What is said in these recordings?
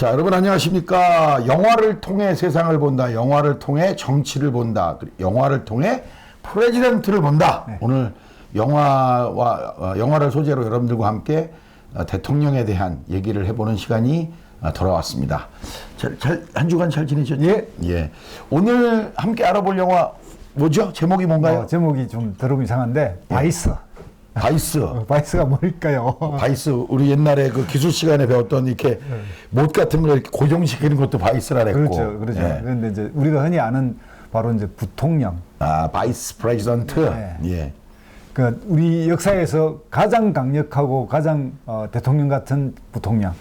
자, 여러분 안녕하십니까? 영화를 통해 세상을 본다. 영화를 통해 정치를 본다. 영화를 통해 프레지던트를 본다. 네. 오늘 영화를 소재로 여러분들과 함께 대통령에 대한 얘기를 해보는 시간이 돌아왔습니다. 한 주간 잘 지내셨죠? 예. 예. 오늘 함께 알아볼 영화 뭐죠? 제목이 뭔가요? 제목이 좀 들으면 이상한데 바이스. 바이스. 바이스가 뭘까요? 바이스. 우리 옛날에 그 기술 시간에 배웠던 이렇게 못 같은 걸 이렇게 고정시키는 것도 바이스라 그랬고. 그렇죠, 그렇죠. 예. 그런데 이제 우리가 흔히 아는 바로 이제 부통령. 아, 바이스 프레지던트. 네. 예. 그 우리 역사에서 가장 강력하고 가장 대통령 같은 부통령.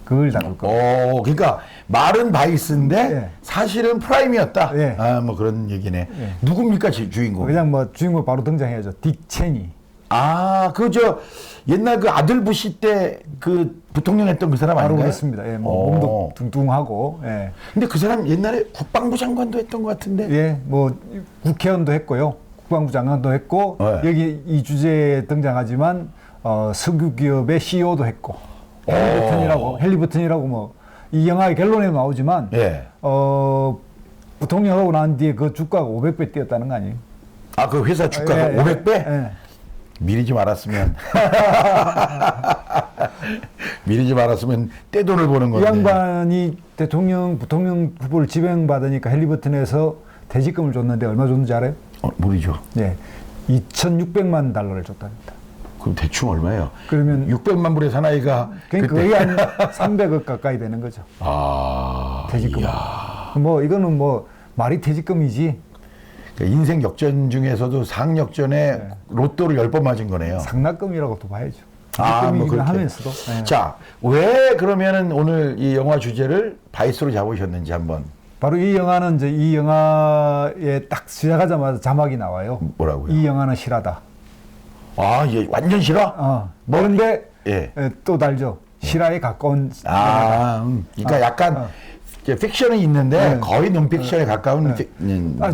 그걸 다룰 거예요. 그러니까 말은 바이스인데 예. 사실은 프라임이었다. 예. 아, 뭐 그런 얘기네. 예. 누굽니까 주인공? 그냥 뭐 주인공 바로 등장해야죠. 딕 체니. 아, 옛날 그 아들 부시 때 그 부통령 했던 그 사람 바로 아닌가요? 그렇습니다. 예, 뭐 몸도 뚱뚱하고. 예. 근데 그 사람 옛날에 국방부 장관도 했던 것 같은데. 예, 뭐 국회의원도 했고요. 국방부 장관도 했고 네. 여기 이 주제에 등장하지만 석유 기업의 CEO도 했고 헨리 버튼이라고 뭐 이 영화의 결론에 나오지만 예. 부통령하고 난 뒤에 그 주가가 500배 뛰었다는 거 아니에요? 아, 그 회사 주가가 500배? 예. 미리 좀 알았으면. 미리 좀 알았으면 떼돈을 버는 이 건데. 양반이 부통령 후보를 지명받으니까 헨리 버튼에서 퇴직금을 줬는데 얼마 줬는지 알아요? 모르죠. 예. 2,600만 달러를 줬답니다. 그럼 대충 얼마예요? 그러면 600만 불의 사나이가 그러니까 거의 한 300억 가까이 되는 거죠. 아, 퇴직금. 이야. 뭐 이거는 뭐 말이 퇴직금이지 그러니까 인생 역전 중에서도 상역전에 네. 로또를 10번 맞은 거네요. 상납금이라고도 봐야죠. 아, 뭐 퇴직금이긴 그렇게. 하면서도. 네. 자, 왜 그러면은 오늘 이 영화 주제를 바이스로 잡으셨는지 한번. 바로 이 영화는 이제 이 영화에 딱 시작하자마자 자막이 나와요. 뭐라고요? 이 영화는 실화다. 아, 예, 완전 싫어? 그런데 예. 또 달죠. 실화에 가까운. 그러니까 약간 이제 픽션은 있는데 거의 논픽션에 가까운.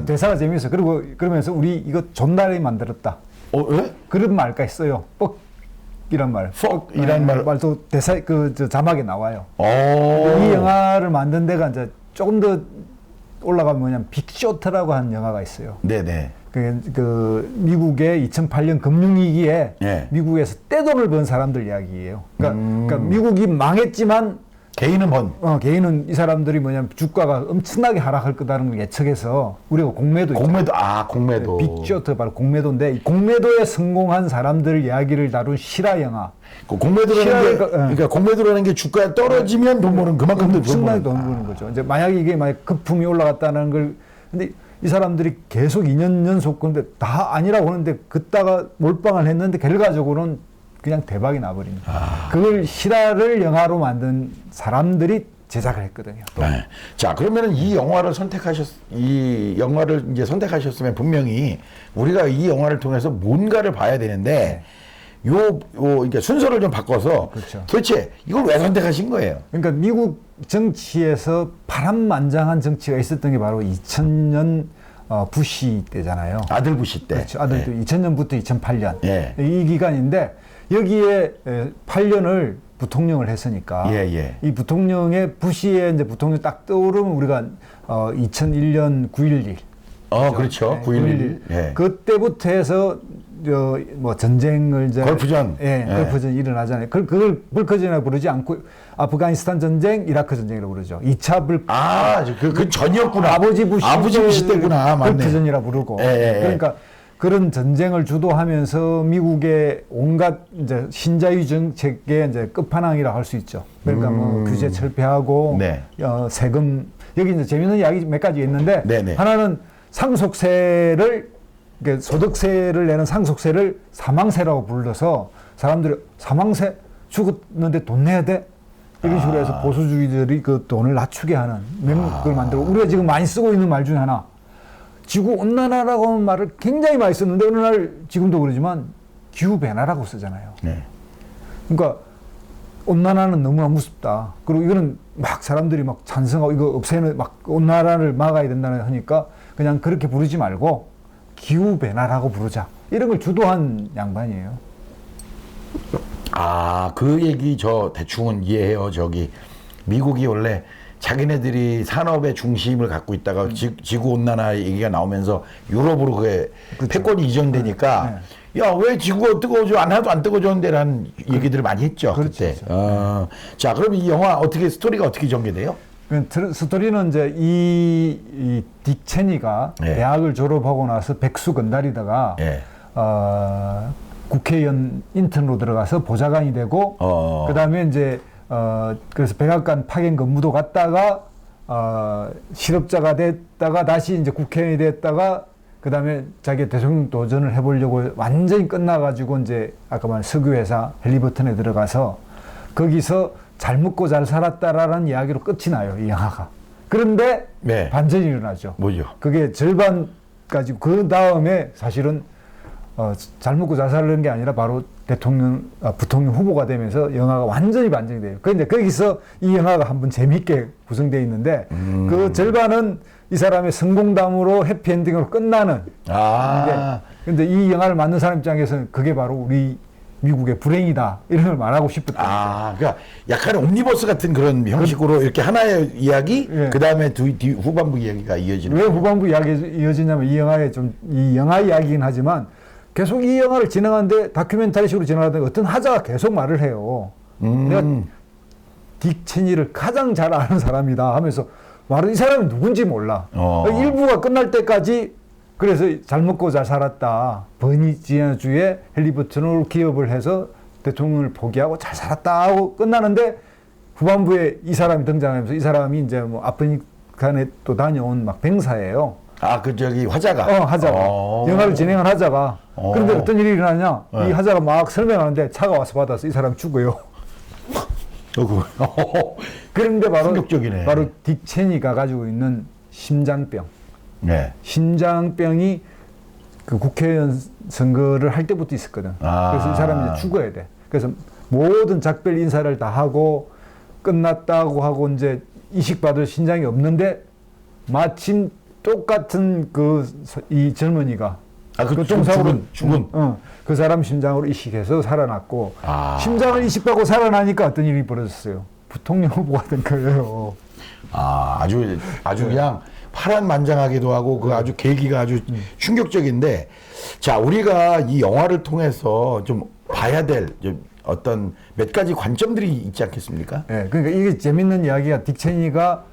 대사가 재미있어. 그리고 그러면서 우리 이거 존나게 만들었다. 왜? 그런 말까 있어요. 뻑이란 말. 뻑이란 말. 말도 대사 저 자막에 나와요. 오. 이 영화를 만든 데가 이제 조금 더 올라가면 뭐냐면 빅쇼트라고 하는 영화가 있어요. 네네. 그 미국의 2008년 금융위기에 예. 미국에서 떼돈을 번 사람들 이야기예요. 그러니까 미국이 망했지만 개인은 개인은 이 사람들이 뭐냐면 주가가 엄청나게 하락할 거다라는 걸 예측해서 우리가 공매도 공매도. 빅쇼트 바로 공매도인데 이 공매도에 성공한 사람들 이야기를 다룬 실화 영화. 그러니까 공매도라는 게 주가가 떨어지면 돈 버는 그만큼 엄청나게 돈 버는 거죠. 이제 만약에 이게 만약 거품이 올라갔다는 걸 근데 이 사람들이 계속 2년 연속 근데 다 아니라고 하는데 긋다가 몰빵을 했는데 결과적으로는 그냥 대박이 나버립니다. 그걸 실화를 영화로 만든 사람들이 제작을 했거든요. 네. 자, 그러면은 이 영화를 이제 선택하셨으면 분명히 우리가 이 영화를 통해서 뭔가를 봐야 되는데 이게 순서를 좀 바꿔서 그렇죠. 도대체 이걸 왜 선택하신 거예요? 그러니까 미국 정치에서 파란만장한 정치가 있었던 게 바로 2000년 부시 때잖아요. 아들 부시 때. 그렇죠. 아들도 2000년부터 2008년 예. 이 기간인데 여기에 8년을 부통령을 했으니까 이 부통령의 부시에 이제 부통령 딱 떠오르면 우리가 2001년 9.11 그렇죠. 9.11. 예. 그때부터 해서 뭐 전쟁을 걸프전. 걸프전 일어나잖아요. 그걸 불커전이라고 부르지 않고 아프가니스탄 전쟁, 이라크 전쟁이라고 부르죠. 2차 그 전이었구나. 아버지 부시 때구나. 맞네. 걸프전이라고 부르고. 그러니까 그런 전쟁을 주도하면서 미국의 온갖 이제 신자유 정책의 이제 끝판왕이라 할 수 있죠. 그러니까 뭐 규제 철폐하고 네. 세금 여기 이제 재밌는 이야기 몇 가지 있는데 네네. 하나는 상속세를 그러니까 소득세를 내는 상속세를 사망세라고 불러서 사람들이 사망세 죽었는데 돈 내야 돼? 이런 식으로 해서 보수주의들이 그 돈을 낮추게 하는 그걸 만들고 우리가 지금 많이 쓰고 있는 말 중에 하나 지구온난화라고 하는 말을 굉장히 많이 썼는데 어느 날 지금도 그러지만 기후변화라고 쓰잖아요. 네. 그러니까 온난화는 너무나 무섭다. 그리고 이거는 막 사람들이 막 찬성하고 이거 없애는 막 온난화를 막아야 된다는 하니까 그냥 그렇게 부르지 말고 기후변화라고 부르자. 이런 걸 주도한 양반이에요. 그 얘기 저 대충은 이해해요. 미국이 원래 자기네들이 산업의 중심을 갖고 있다가 지구 온난화 얘기가 나오면서 유럽으로 그게 패권이 이전되니까 야, 왜 지구가 뜨거워져? 하나도 안 뜨거워졌는데라는 얘기들을 많이 했죠. 그때. 자, 그럼 이 영화 어떻게 스토리가 어떻게 전개돼요? 스토리는 이제 이 딕 체니가 예. 대학을 졸업하고 나서 백수 건달이다가 예. 국회의원 인턴으로 들어가서 보좌관이 되고 그다음에 이제 그래서 백악관 파견 근무도 갔다가 실업자가 됐다가 다시 이제 국회의원이 됐다가 그다음에 자기 대통령 도전을 해보려고 완전히 끝나가지고 이제 아까 말한 석유회사 헬리버튼에 들어가서 거기서 잘 먹고 잘 살았다라는 이야기로 끝이 나요, 이 영화가. 그런데 네. 반전이 일어나죠. 뭐죠? 그게 절반까지 그 다음에 사실은 잘 먹고 잘 살는 게 아니라 바로 부통령 후보가 되면서 영화가 완전히 반전이 돼요. 그런데 거기서 이 영화가 한번 재미있게 구성되어 있는데 그 절반은 이 사람의 성공담으로 해피엔딩으로 끝나는. 근데 이 영화를 만든 사람 입장에서는 그게 바로 우리 미국의 불행이다 이런 걸 말하고 싶었다. 그러니까 약간 옴니버스 같은 그런 형식으로 이렇게 하나의 이야기, 예. 그 다음에 후반부 이야기가 이어지는. 왜 후반부 이야기 이어지냐면 이 영화 이야기긴 하지만 계속 이 영화를 진행하는데 다큐멘터리식으로 진행하는데 어떤 하자가 계속 말을 해요. 내가 딕 체니를 가장 잘 아는 사람이다 하면서 말은 이 사람이 누군지 몰라. 일부가 끝날 때까지 그래서 잘 먹고 잘 살았다. 버지니아주의 헬리버튼으로 기업을 해서 대통령을 포기하고 잘 살았다 하고 끝나는데 후반부에 이 사람이 등장하면서 이 사람이 이제 뭐 아프리칸에 또 다녀온 막 병사예요. 화자가. 하자가. 영화를 진행한 하자가. 그런데 어떤 일이 일어나냐. 이 하자가 막 설명하는데 차가 와서 받아서 이 사람이 죽어요. 그런데 바로 충격적이네. 바로 딕 체니가 가지고 있는 심장병. 네. 심장병이 그 국회의원 선거를 할 때부터 있었거든. 그래서 이 사람이 이제 죽어야 돼. 그래서 모든 작별 인사를 다 하고 끝났다고 하고 이제 이식받을 신장이 없는데 마침 똑같은 이 젊은이가 죽은. 그 사람 심장으로 이식해서 살아났고 심장을 이식받고 살아나니까 어떤 일이 벌어졌어요. 부통령 후보가 된 거예요. 아주 그냥 파란만장하기도 하고 그 아주 계기가 아주 충격적인데, 자, 우리가 이 영화를 통해서 좀 봐야 될 좀 어떤 몇 가지 관점들이 있지 않겠습니까? 네, 그러니까 이게 재밌는 이야기가 딕 체니가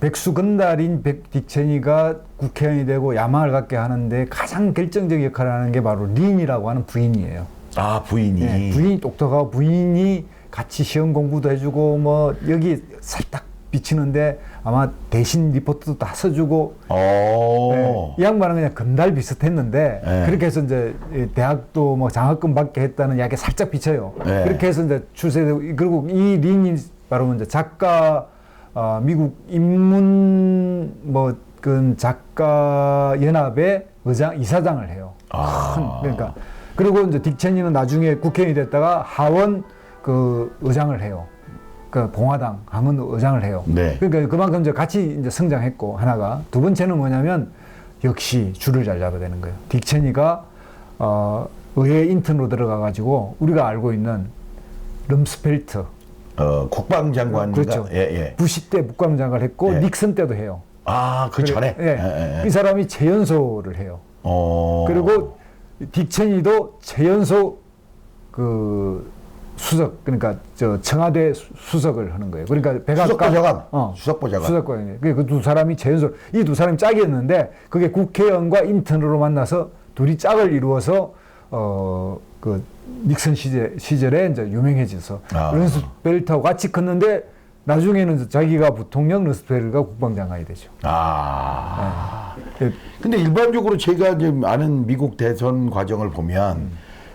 백수 건달인 딕 체니가 국회의원이 되고 야망을 갖게 하는데 가장 결정적 역할을 하는 게 바로 린이라고 하는 부인이에요. 부인이. 네, 부인이 똑똑하고 부인이 같이 시험 공부도 해주고 뭐 여기 살짝 비치는데 아마 대신 리포트도 다 써주고. 네, 이 양반은 그냥 건달 비슷했는데 그렇게 해서 이제 대학도 뭐 장학금 받게 했다는 이야기 살짝 비쳐요. 그렇게 해서 이제 출세되고, 그리고 이 린이 바로 이제 작가 미국 인문 그 작가 연합의 이사장을 해요. 그러니까 그리고 이제 딕 체니는 나중에 국회의원이 됐다가 하원 그 의장을 해요. 그 봉화당 하원 의장을 해요. 네. 그러니까 그만큼 이제 같이 이제 성장했고 하나가. 두 번째는 뭐냐면 역시 줄을 잘 잡아야 되는 거예요. 딕 체니가 의회 인턴으로 들어가 가지고 우리가 알고 있는 럼스펠트 국방장관인가? 그렇죠. 예. 부시 때 국방장관을 했고 닉슨 때도 해요. 그 전에? 이 사람이 최연소를 해요. 그리고 딕 체니도 최연소 수석, 그러니까 청와대 수석을 하는 거예요. 그러니까 수석보좌관. 수석보좌관. 그 두 사람이 최연소, 이 두 사람이 짝이었는데 그게 국회의원과 인턴으로 만나서 둘이 짝을 이루어서 그 닉슨 시절에 이제 유명해져서 럼스펠트하고 같이 컸는데 나중에는 자기가 부통령, 럼스펠트가 국방장관이 되죠. 근데 일반적으로 제가 지금 아는 미국 대선 과정을 보면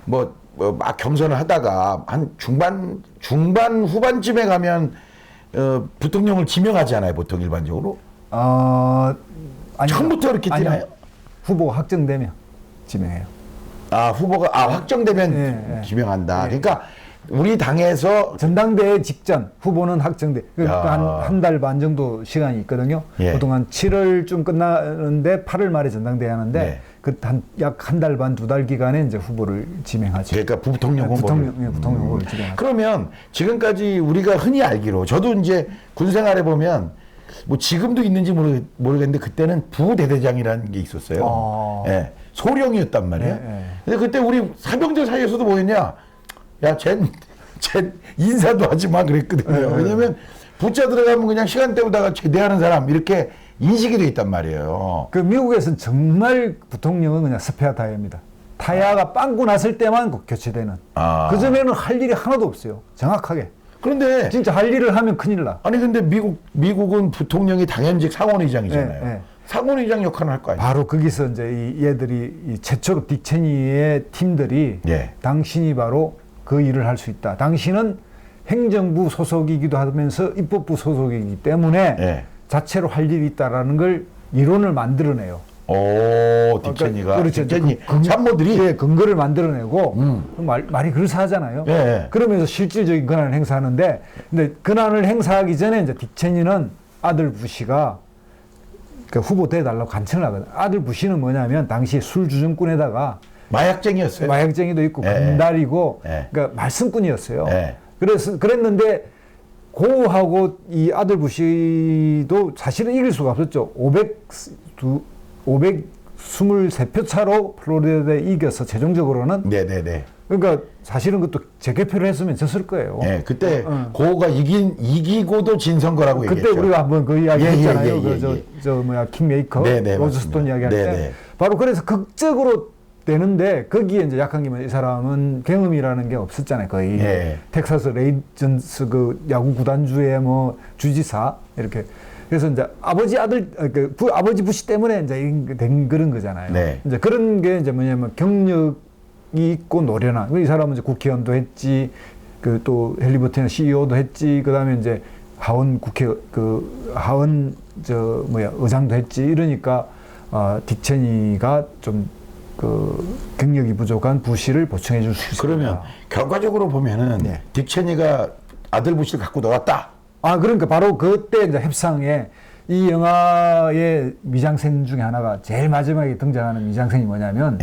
막 경선을 하다가 한 중반 후반쯤에 가면 부통령을 지명하지 않아요, 보통 일반적으로? 아니요. 처음부터 이렇게 뛰나요? 후보가 확정되면 지명해요. 후보가 확정되면 지명한다. 그러니까 우리 당에서 전당대회 직전 후보는 확정돼. 그러니까 한 달 반 정도 시간이 있거든요. 보통 한 7월쯤 끝나는데 8월 말에 전당대회 하는데 약 한 달 반, 두 달 기간에 이제 후보를 지명하죠. 그러니까 부통령 후보를. 부통령 후보를 지명하죠. 그러면 지금까지 우리가 흔히 알기로 저도 이제 군 생활에 보면 뭐 지금도 있는지 모르겠는데 그때는 부대대장이라는 게 있었어요. 예, 소령이었단 말이에요. 근데 그때 우리 사병들 사이에서도 뭐였냐? 야, 쟨 인사도 하지 마 그랬거든요. 왜냐면 부자 들어가면 그냥 시간 때우다가 제대하는 사람 이렇게 인식이 돼 있단 말이에요. 그 미국에서는 정말 부통령은 그냥 스페어 타이어입니다. 타이어가 빵꾸 났을 때만 교체되는. 그 전에는 할 일이 하나도 없어요. 정확하게. 그런데 진짜 할 일을 하면 큰일 나. 아니 근데 미국은 부통령이 당연직 상원의장이잖아요. 상원의장 역할을 할 거 아니에요. 바로 거기서 이제 얘들이 최초로 딕 체니의 팀들이 당신이 바로 그 일을 할 수 있다. 당신은 행정부 소속이기도 하면서 입법부 소속이기 때문에 자체로 할 일이 있다라는 걸 이론을 만들어내요. 오, 딕 체니가. 그렇죠. 딕 체니 참모들이 근거를 만들어내고 말이 그럴싸하잖아요. 그러면서 실질적인 권한을 행사하는데, 근데 권한을 행사하기 전에 이제 딕 체니는 아들 부시가 그 후보 돼달라고 간청을 하거든. 아들 부시는 뭐냐면 당시 술주정꾼에다가 마약쟁이였어요. 마약쟁이도 있고 금달이고 그러니까 말씀꾼이었어요. 그랬는데 고하고 이 아들 부시도 사실은 이길 수가 없었죠. 523표 차로 플로리다에 이겨서 최종적으로는. 그러니까 사실은 그것도 재개표를 했으면 졌을 거예요. 그때 고가 이기고도 진 선거라고 그때 얘기했죠. 우리가 한번 그 이야기 했잖아요. 킹메이커, 로즈스톤 이야기 할 때. 바로 그래서 극적으로 되는데 거기에 이제 약한 게 이 사람은 경험이라는 게 없었잖아요. 거의 텍사스 레이전스 그 야구 구단주의 뭐 주지사 이렇게. 그래서 이제 아버지 부시 때문에 이제 된 그런 거잖아요. 이제 그런 게 이제 뭐냐면 경력이 있고 노련한. 이 사람은 이제 국회의원도 했지, 그 또 헬리버튼 CEO도 했지, 그 다음에 이제 하원 의장도 했지. 이러니까 딕 체니가 좀 경력이 부족한 부시를 보충해 줄 수 있습니다. 그러면 결과적으로 보면은 딕 체니가 아들 부시를 갖고 나왔다. 그러니까 바로 그때 이제 협상에 이 영화의 미장센 중에 하나가 제일 마지막에 등장하는 미장센이 뭐냐면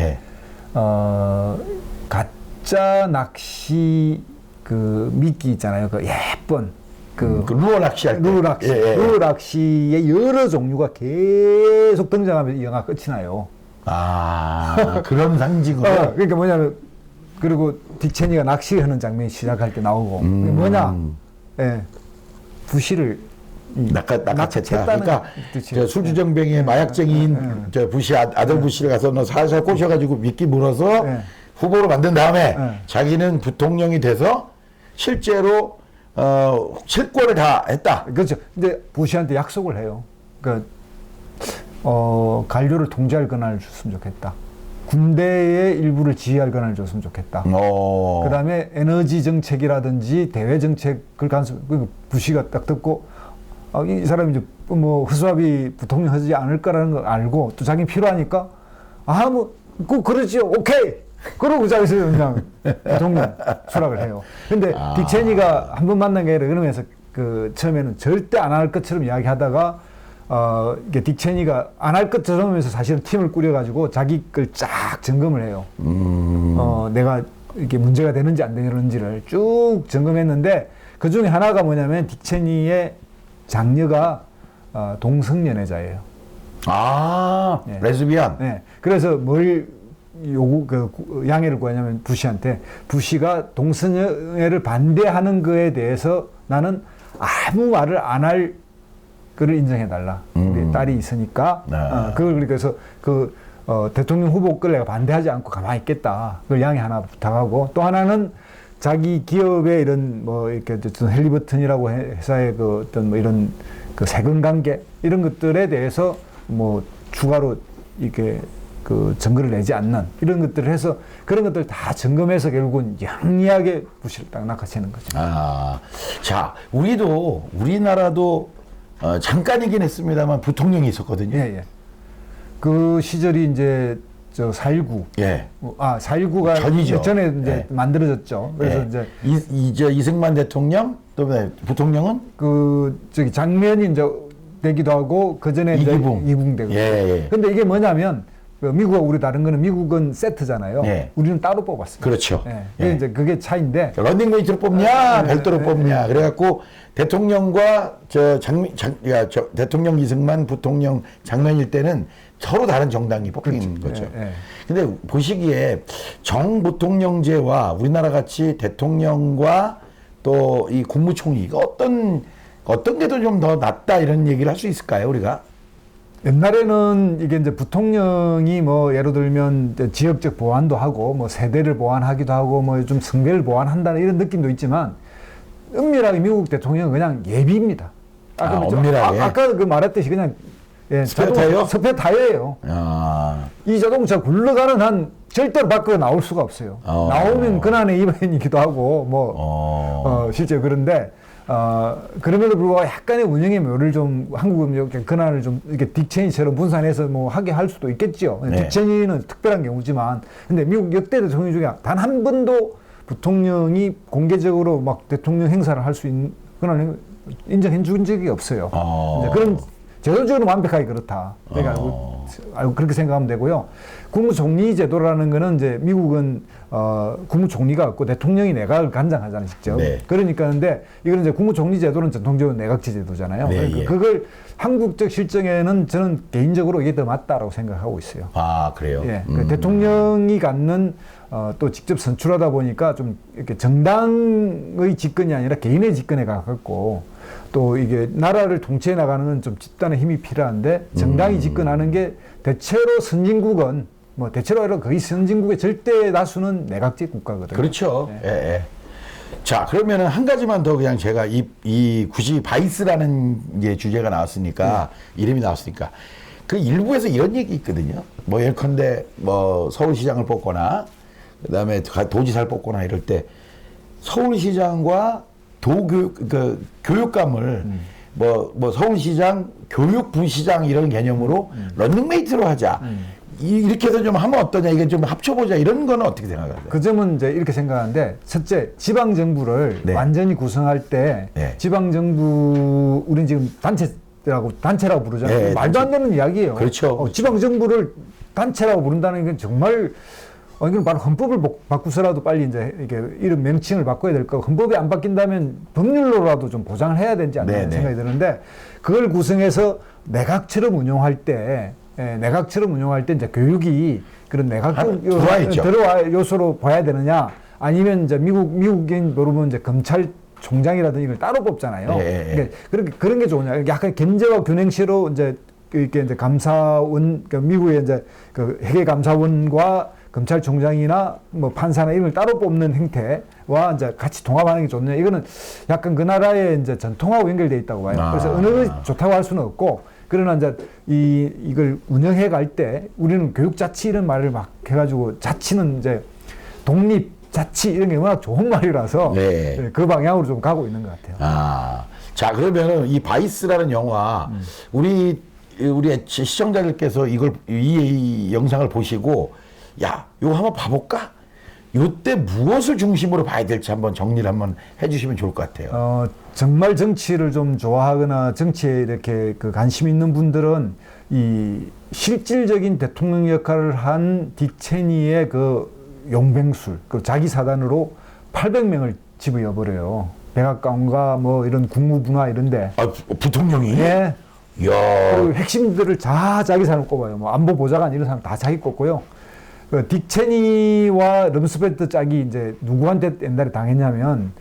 가짜 낚시 그 미끼 있잖아요. 그 예쁜 그 루어 낚시할 때. 루어 낚시의 여러 종류가 계속 등장하면서 이 영화 끝이 나요. 그런 상징으로. 그러니까 뭐냐면 그리고 딕 체니가 낚시하는 장면이 시작할 때 나오고 뭐냐? 부시를 낚아챘다. 그러니까 술주정뱅이의 마약쟁이인 저 부시 아들 부시를 가서 너 살살 꼬셔가지고 미끼 물어서 후보로 만든 다음에 자기는 부통령이 돼서 실제로 실권을 다 했다. 그렇죠. 근데 부시한테 약속을 해요. 그러니까 관료를 통제할 권한을 줬으면 좋겠다. 군대의 일부를 지휘할 권한을 줬으면 좋겠다. 그 다음에 에너지 정책이라든지 대외 정책을 부시가 딱 듣고 이 사람이 이제 뭐 허수아비 부통령 하지 않을 거라는 걸 알고 또 자기 필요하니까 그러지요. 오케이. 그러고 자기서 그냥 부통령 수락을 해요. 근데 딕 체니가 한 번 만난 게 아니라 그러면서 그 처음에는 절대 안 할 것처럼 이야기하다가 이게 딕 체니가 안 할 것처럼 하면서 사실은 팀을 꾸려가지고 자기 걸 쫙 점검을 해요. 내가 이게 문제가 되는지 안 되는지를 쭉 점검했는데 그 중에 하나가 뭐냐면 딕 체니의 장녀가 동성연애자예요. 레즈비안. 그래서 뭘 양해를 구하냐면 부시한테 부시가 동성연애를 반대하는 거에 대해서 나는 아무 말을 안 할 그를 인정해달라. 우리 딸이 있으니까. 그걸 그래서 대통령 후보 걸 내가 반대하지 않고 가만히 있겠다. 그걸 양해 하나 부탁하고 또 하나는 자기 기업의 이런 뭐 이렇게 헬리버튼이라고 회사의 그 어떤 뭐 이런 그 세금 관계 이런 것들에 대해서 뭐 추가로 이렇게 그 증거를 내지 않는 이런 것들을 해서 그런 것들 다 점검해서 결국은 영리하게 부시를 딱 낚아채는 거죠. 자, 우리나라도 잠깐이긴 했습니다만 부통령이 있었거든요. 그 시절이 이제 4.19. 4.19가 전이죠. 전에 이제 만들어졌죠. 그래서 이제 이승만 대통령 또 부통령은 장면이 이제 되기도 하고 그 전에 이붕 되고. 근데 이게 뭐냐면 미국하고 우리 다른 거는 미국은 세트잖아요. 네. 우리는 따로 뽑았습니다. 그렇죠. 예. 예. 이제 그게 차이인데 런닝메이트로 뽑냐, 별도로 뽑냐. 그래갖고 대통령과 저 대통령 이승만 부통령 장면일 때는 서로 다른 정당이 뽑힌 거죠. 예, 예. 근데 보시기에 정부통령제와 우리나라 같이 대통령과 또 이 국무총리가 어떤 게 더 좀 더 낫다 이런 얘기를 할 수 있을까요, 우리가? 옛날에는 이게 이제 부통령이 뭐 예를 들면 이제 지역적 보완도 하고 뭐 세대를 보완하기도 하고 뭐 좀 성별을 보완한다는 이런 느낌도 있지만 은밀하게 미국 대통령은 그냥 예비입니다. 엄밀하게? 아까 그 말했듯이 그냥 스페어 타이어? 스페어 타이어예요. 아, 이 자동차 굴러가는 한 절대로 밖으로 나올 수가 없어요. 나오면 근한의 위반이기도 하고 뭐 실제 그런데 그럼에도 불구하고 약간의 운영의 묘를 좀 한국은 이렇게 근한을 좀 이렇게 딕체니처럼 분산해서 뭐 하게 할 수도 있겠지요. 네. 딕체니는 특별한 경우지만 근데 미국 역대 대통령 중에 단 한 번도 부통령이 공개적으로 막 대통령 행사를 할 수 있는 근한을 인정해 준 적이 없어요. 이제 그런 제도적으로 완벽하게 그렇다. 내가 알고 그렇게 생각하면 되고요. 국무총리 제도라는 거는 이제 미국은 국무총리가 없고 대통령이 내각을 관장하잖아요, 직접. 네. 그러니까 근데 이거는 이제 국무총리 제도는 전통적으로 내각제 제도잖아요. 네, 그러니까 예. 그걸 한국적 실정에는 저는 개인적으로 이게 더 맞다라고 생각하고 있어요. 아, 그래요? 예. 그 대통령이 갖는 또 직접 선출하다 보니까 좀 이렇게 정당의 집권이 아니라 개인의 집권에 가깝고 또 이게 나라를 통치해 나가는 건 좀 집단의 힘이 필요한데 정당이 집권하는 게 대체로 선진국은 뭐 대체로 아니라 거의 선진국의 절대 다수는 내각제 국가거든요. 그렇죠. 예, 예. 자, 그러면은 한 가지만 더 그냥 제가 이 굳이 바이스라는 이제 주제가 나왔으니까 이름이 나왔으니까 그 일부에서 이런 얘기 있거든요. 뭐 예컨대 뭐 서울시장을 뽑거나 그다음에 도지사를 뽑거나 이럴 때 서울시장과 교육감을 뭐 서울시장 교육부시장 이런 개념으로 런닝메이트로 하자. 이렇게 해서 좀 하면 어떠냐, 이게 좀 합쳐보자, 이런 거는 어떻게 생각하세요? 그 점은 이제 이렇게 생각하는데, 첫째, 지방정부를 네. 완전히 구성할 때, 네. 지방정부, 우린 지금 단체라고 부르잖아요. 네, 말도 안 되는 이야기예요. 그렇죠. 지방정부를 단체라고 부른다는 건 정말, 이건 바로 헌법을 바꾸서라도 빨리 이제 이게 이런 명칭을 바꿔야 될 거고, 헌법이 안 바뀐다면 법률로라도 좀 보장을 해야 되지 않나 네, 네. 생각이 드는데, 그걸 구성해서 내각처럼 운영할 때, 이제 교육이 그런 내각적 들어와 있죠. 들어와 요소로 봐야 되느냐, 아니면 이제 미국인 모르면 이제 검찰총장이라든지 이걸 따로 뽑잖아요. 네. 그러니까 그런 게 좋으냐. 약간 견제와 균형시로 이제 이렇게 이제 감사원, 그러니까 미국의 이제 그 회계 감사원과 검찰총장이나 뭐 판사나 이런 걸 따로 뽑는 형태와 이제 같이 통합하는 게 좋느냐. 이거는 약간 그 나라의 이제 전통하고 연결돼 있다고 봐요. 그래서 어느 것이 좋다고 할 수는 없고, 그러나 이제 이걸 운영해 갈 때 우리는 교육자치 이런 말을 막 해가지고, 자치는 이제 독립, 자치 이런 게 워낙 좋은 말이라서 네. 그 방향으로 좀 가고 있는 것 같아요. 자, 그러면은 이 바이스라는 영화, 우리 시청자들께서 이 영상을 보시고, 야, 이거 한번 봐볼까? 요때 무엇을 중심으로 봐야 될지 한번 정리를 한번 해주시면 좋을 것 같아요. 정말 정치를 좀 좋아하거나 정치에 이렇게 그 관심 있는 분들은 이 실질적인 대통령 역할을 한 딕체니의 그 용병술, 그 자기 사단으로 800명을 집어여버려요. 백악관과 뭐 이런 국무부나 이런데. 부통령이? 예. 이야. 그리고 핵심들을 다 자기 사람 꼽아요. 뭐 안보 보좌관 이런 사람 다 자기 꼽고요. 그 딕체니와 럼스펠트 짝이 이제 누구한테 옛날에 당했냐면,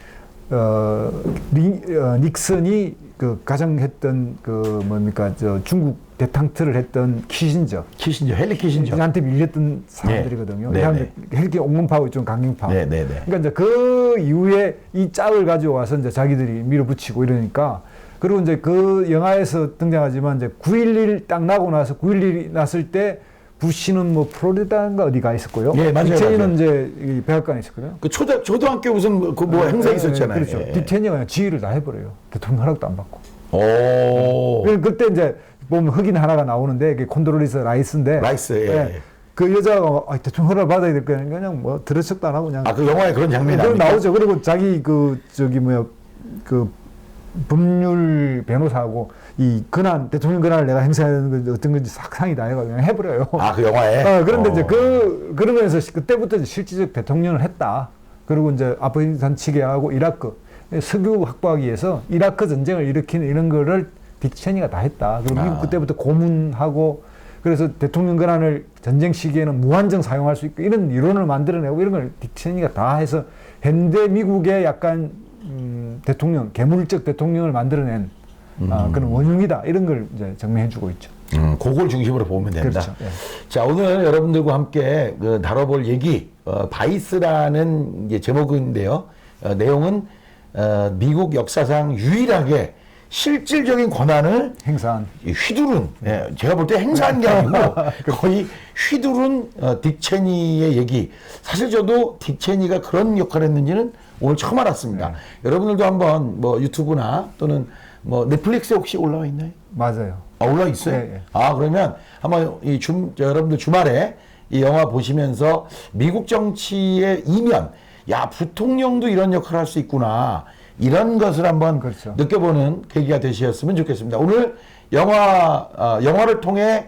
닉슨이 그 가정했던 그 뭡니까, 중국 대탕트를 했던 키신저, 헨리 키신저한테 밀렸던 사람들이거든요. 네. 네. 헬기 옹문파고 좀 강경파. 네. 그러니까 이제 그 이후에 이 짝을 가져와서 이제 자기들이 밀어붙이고 이러니까, 그리고 이제 그 영화에서 등장하지만 이제 9.11 딱 나고 나서 9.11이 났을 때 부시는 뭐 플로리다인가 어디 가 있었고요. 네, 맞아요. 딕체니는 이제 이 백악관에 있었거든요. 그 초등학교 무슨 그 뭐 행사 있었잖아요. 그렇죠. 예. 딕체니가 그냥 지휘를 다 해버려요. 대통령 허락도 안 받고. 오. 그때 이제 보면 흑인 하나가 나오는데, 그게 콘도롤리스 라이스인데. 예. 그 여자가 대통령 허락을 받아야 될 거야. 그냥 뭐 들은 척도 안 하고 그냥. 그 영화에 그런 장면이 그건 나옵니까? 나오죠. 그리고 자기 그 법률 변호사하고 이 권한, 대통령 권한을 내가 행사해야 되는 건지 어떤 건지 상상이 다 해가지고 그냥 해버려요. 아, 그 영화에? 그런데 이제 그런 거에서 그때부터 이제 실질적 대통령을 했다. 그리고 이제 아프가니스탄 치게하고 이라크 석유 확보하기 위해서 이라크 전쟁을 일으키는 이런 거를 딕 체니가 다 했다. 그리고 미국 그때부터 고문하고 그래서 대통령 권한을 전쟁 시기에는 무한정 사용할 수 있고 이런 이론을 만들어내고 이런 걸 딕 체니가 다 해서 현대 미국의 약간 대통령, 개물적 대통령을 만들어낸 그런 원흉이다. 이런 걸 이제 증명해주고 있죠. 그걸 중심으로 보면 된다. 그렇죠. 예. 자, 오늘 여러분들과 함께 다뤄볼 얘기, 바이스라는 이제 제목인데요. 내용은 미국 역사상 유일하게 실질적인 권한을 행사한. 휘두른, 제가 볼 때 행사한 게 아니고 거의 휘두른 딕 체니의 얘기. 사실 저도 딕 체니가 그런 역할을 했는지는 오늘 처음 알았습니다. 여러분들도 한번 뭐 유튜브나 또는 뭐 넷플릭스에 혹시 올라와 있나요? 맞아요. 아, 올라와 있어요? 예. 아, 그러면 한번 여러분들 주말에 이 영화 보시면서 미국 정치의 이면, 야, 부통령도 이런 역할을 할 수 있구나. 이런 것을 한번 그렇죠. 느껴보는 계기가 되셨으면 좋겠습니다. 오늘 영화를 통해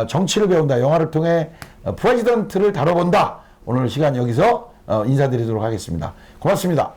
정치를 배운다. 영화를 통해 프레지던트를 다뤄본다. 오늘 시간 여기서 인사드리도록 하겠습니다. 고맙습니다.